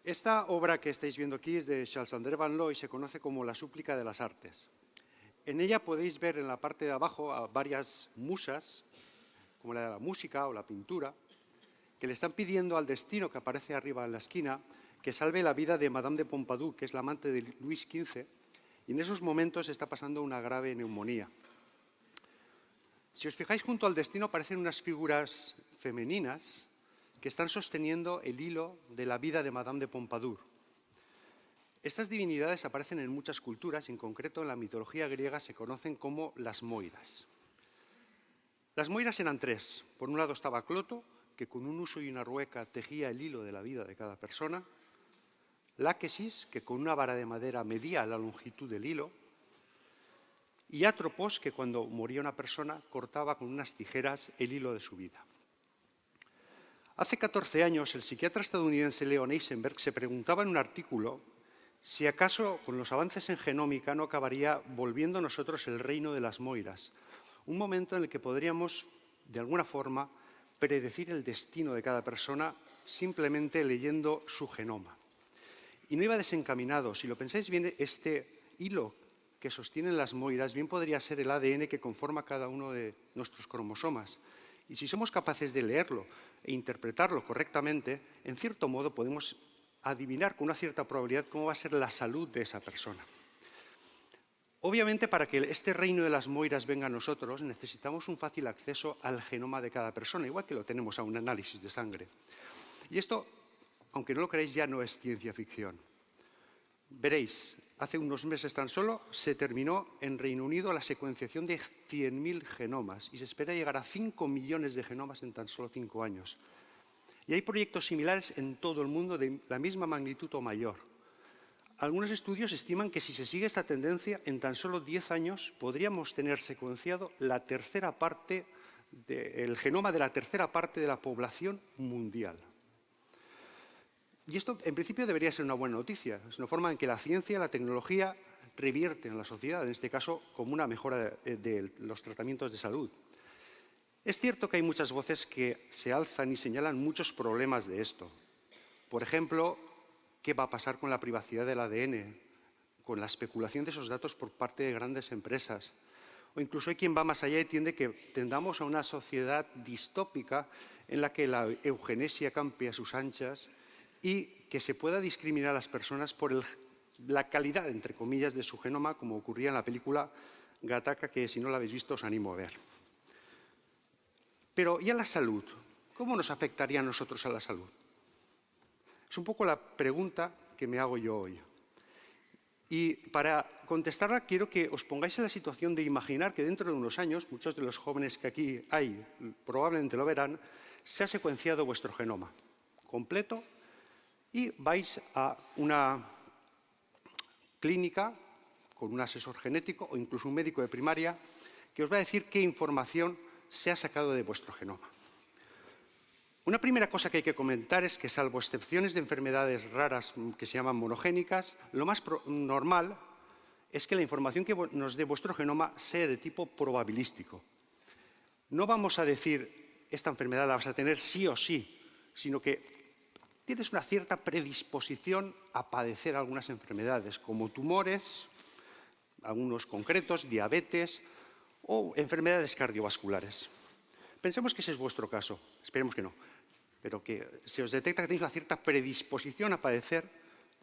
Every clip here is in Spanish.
Esta obra que estáis viendo aquí es de Charles-André Van Loo y se conoce como La súplica de las artes. En ella podéis ver en la parte de abajo a varias musas, como la de la música o la pintura, que le están pidiendo al destino que aparece arriba en la esquina que salve la vida de Madame de Pompadour, que es la amante de Luis XV, y en esos momentos está pasando una grave neumonía. Si os fijáis, junto al destino aparecen unas figuras femeninas que están sosteniendo el hilo de la vida de Madame de Pompadour. Estas divinidades aparecen en muchas culturas, en concreto en la mitología griega se conocen como las Moiras. Las Moiras eran tres. Por un lado estaba Cloto, que con un huso y una rueca tejía el hilo de la vida de cada persona. Láquesis, que con una vara de madera medía la longitud del hilo. Y Atropos, que cuando moría una persona cortaba con unas tijeras el hilo de su vida. Hace 14 años, el psiquiatra estadounidense Leon Eisenberg se preguntaba en un artículo si acaso con los avances en genómica no acabaría volviendo a nosotros el reino de las Moiras, un momento en el que podríamos, de alguna forma, predecir el destino de cada persona simplemente leyendo su genoma. Y no iba desencaminado. Si lo pensáis bien, este hilo que sostienen las Moiras bien podría ser el ADN que conforma cada uno de nuestros cromosomas. Y si somos capaces de leerlo e interpretarlo correctamente, en cierto modo podemos adivinar con una cierta probabilidad cómo va a ser la salud de esa persona. Obviamente, para que este reino de las Moiras venga a nosotros, necesitamos un fácil acceso al genoma de cada persona, igual que lo tenemos a un análisis de sangre. Y esto, aunque no lo creáis, ya no es ciencia ficción. Veréis, hace unos meses tan solo se terminó en Reino Unido la secuenciación de 100.000 genomas y se espera llegar a 5 millones de genomas en tan solo 5 años. Y hay proyectos similares en todo el mundo de la misma magnitud o mayor. Algunos estudios estiman que si se sigue esta tendencia, en tan solo 10 años podríamos tener secuenciado la tercera parte el genoma de la tercera parte de la población mundial. Y esto, en principio, debería ser una buena noticia. Es una forma en que la ciencia y la tecnología revierten en la sociedad, en este caso como una mejora de los tratamientos de salud. Es cierto que hay muchas voces que se alzan y señalan muchos problemas de esto. Por ejemplo, ¿qué va a pasar con la privacidad del ADN? Con la especulación de esos datos por parte de grandes empresas. O incluso hay quien va más allá y tiende que tendamos a una sociedad distópica en la que la eugenesia campe a sus anchas y que se pueda discriminar a las personas por la calidad, entre comillas, de su genoma, como ocurría en la película Gattaca, que si no la habéis visto os animo a ver. Pero, ¿y a la salud? ¿Cómo nos afectaría a nosotros a la salud? Es un poco la pregunta que me hago yo hoy. Y para contestarla quiero que os pongáis en la situación de imaginar que dentro de unos años, muchos de los jóvenes que aquí hay probablemente lo verán, se ha secuenciado vuestro genoma completo y vais a una clínica con un asesor genético o incluso un médico de primaria que os va a decir qué información se ha sacado de vuestro genoma. Una primera cosa que hay que comentar es que, salvo excepciones de enfermedades raras que se llaman monogénicas, lo más normal es que la información que nos dé vuestro genoma sea de tipo probabilístico. No vamos a decir, esta enfermedad la vas a tener sí o sí, sino que tienes una cierta predisposición a padecer algunas enfermedades, como tumores, algunos concretos, diabetes o enfermedades cardiovasculares. Pensemos que ese es vuestro caso, esperemos que no, pero que se os detecta que tenéis una cierta predisposición a padecer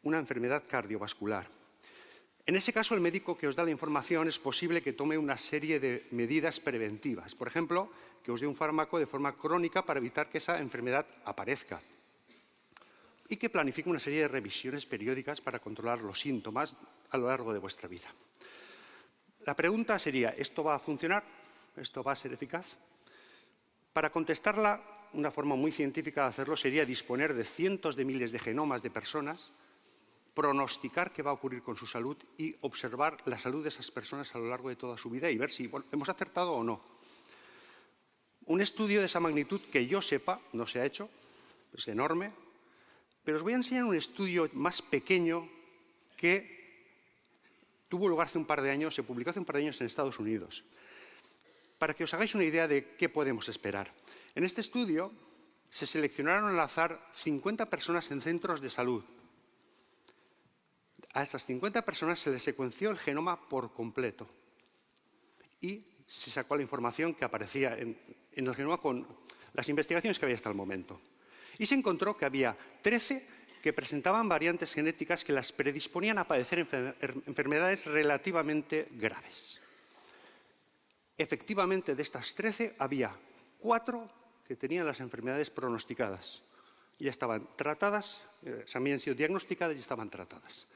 una enfermedad cardiovascular. En ese caso, el médico que os da la información es posible que tome una serie de medidas preventivas. Por ejemplo, que os dé un fármaco de forma crónica para evitar que esa enfermedad aparezca. Y que planifique una serie de revisiones periódicas para controlar los síntomas a lo largo de vuestra vida. La pregunta sería, ¿esto va a funcionar? ¿Esto va a ser eficaz? Para contestarla, una forma muy científica de hacerlo sería disponer de cientos de miles de genomas de personas, pronosticar qué va a ocurrir con su salud y observar la salud de esas personas a lo largo de toda su vida y ver si hemos acertado o no. Un estudio de esa magnitud, que yo sepa, no se ha hecho, es enorme, pero os voy a enseñar un estudio más pequeño que tuvo lugar hace un par de años, se publicó hace un par de años en Estados Unidos, para que os hagáis una idea de qué podemos esperar. En este estudio se seleccionaron al azar 50 personas en centros de salud, A estas 50 personas se les secuenció el genoma por completo y se sacó la información que aparecía en el genoma con las investigaciones que había hasta el momento. Y se encontró que había 13 que presentaban variantes genéticas que las predisponían a padecer enfermedades relativamente graves. Efectivamente, de estas 13 había 4 que tenían las enfermedades pronosticadas. Ya estaban tratadas, habían sido diagnosticadas y estaban tratadas.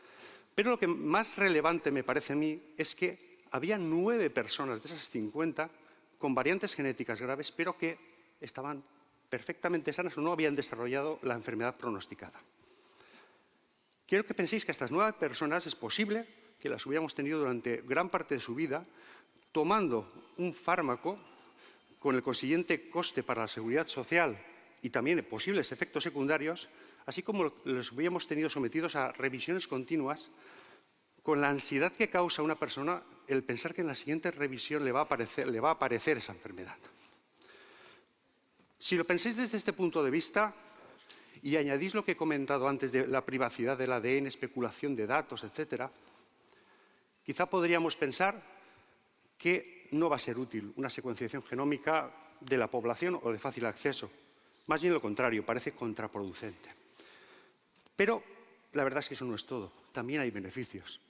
Pero lo que más relevante me parece a mí es que había 9 personas de esas 50 con variantes genéticas graves, pero que estaban perfectamente sanas o no habían desarrollado la enfermedad pronosticada. Quiero que penséis que a estas 9 personas es posible que las hubiéramos tenido durante gran parte de su vida tomando un fármaco con el consiguiente coste para la seguridad social y también posibles efectos secundarios, así como los hubiéramos tenido sometidos a revisiones continuas con la ansiedad que causa a una persona el pensar que en la siguiente revisión le va a aparecer esa enfermedad. Si lo pensáis desde este punto de vista y añadís lo que he comentado antes de la privacidad del ADN, especulación de datos, etc., quizá podríamos pensar que no va a ser útil una secuenciación genómica de la población o de fácil acceso. Más bien lo contrario, parece contraproducente. Pero la verdad es que eso no es todo. También hay beneficios.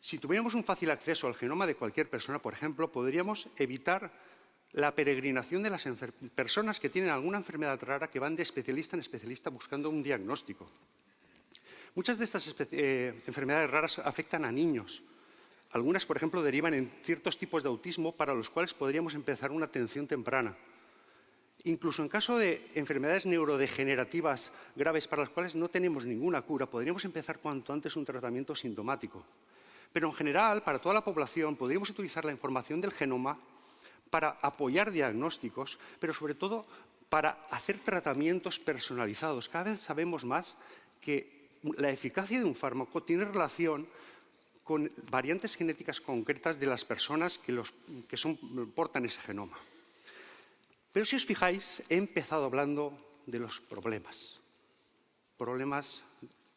Si tuviéramos un fácil acceso al genoma de cualquier persona, por ejemplo, podríamos evitar la peregrinación de las personas que tienen alguna enfermedad rara que van de especialista en especialista buscando un diagnóstico. Muchas de estas enfermedades raras afectan a niños. Algunas, por ejemplo, derivan en ciertos tipos de autismo para los cuales podríamos empezar una atención temprana. Incluso en caso de enfermedades neurodegenerativas graves para las cuales no tenemos ninguna cura, podríamos empezar cuanto antes un tratamiento sintomático. Pero en general, para toda la población, podríamos utilizar la información del genoma para apoyar diagnósticos, pero sobre todo para hacer tratamientos personalizados. Cada vez sabemos más que la eficacia de un fármaco tiene relación con variantes genéticas concretas de las personas que portan ese genoma. Pero si os fijáis, he empezado hablando de los problemas. Problemas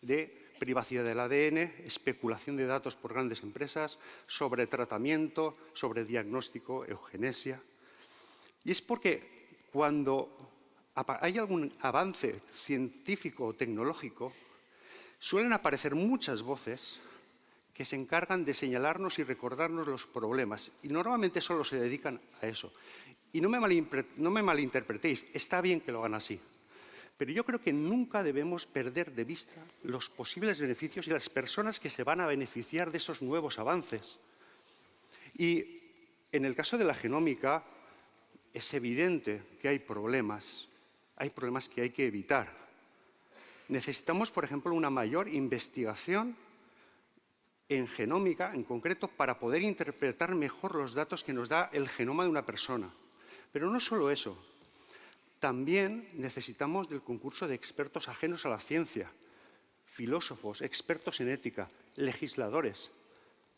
de privacidad del ADN, especulación de datos por grandes empresas, sobretratamiento, sobrediagnóstico, eugenesia. Y es porque cuando hay algún avance científico o tecnológico, suelen aparecer muchas voces que se encargan de señalarnos y recordarnos los problemas. Y normalmente solo se dedican a eso. Y no me malinterpretéis, está bien que lo hagan así. Pero yo creo que nunca debemos perder de vista los posibles beneficios y las personas que se van a beneficiar de esos nuevos avances. Y en el caso de la genómica, es evidente que hay problemas que hay que evitar. Necesitamos, por ejemplo, una mayor investigación en genómica, en concreto, para poder interpretar mejor los datos que nos da el genoma de una persona. Pero no solo eso. También necesitamos del concurso de expertos ajenos a la ciencia, filósofos, expertos en ética, legisladores,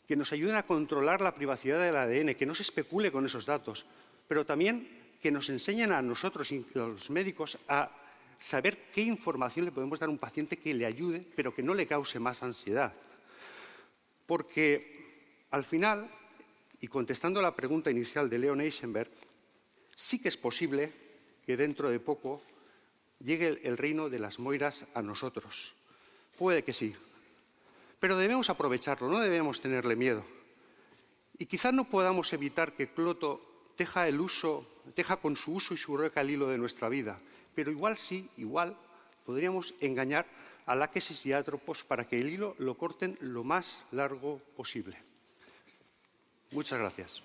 que nos ayuden a controlar la privacidad del ADN, que no se especule con esos datos, pero también que nos enseñen a nosotros y a los médicos a saber qué información le podemos dar a un paciente que le ayude, pero que no le cause más ansiedad. Porque, al final, y contestando a la pregunta inicial de Leon Eisenberg, sí que es posible que dentro de poco llegue el reino de las moiras a nosotros. Puede que sí. Pero debemos aprovecharlo, no debemos tenerle miedo. Y quizá no podamos evitar que Cloto teja con su uso y su rueca el hilo de nuestra vida. Pero igual sí, igual podríamos engañar a Láquesis y Atropos para que el hilo lo corten lo más largo posible. Muchas gracias.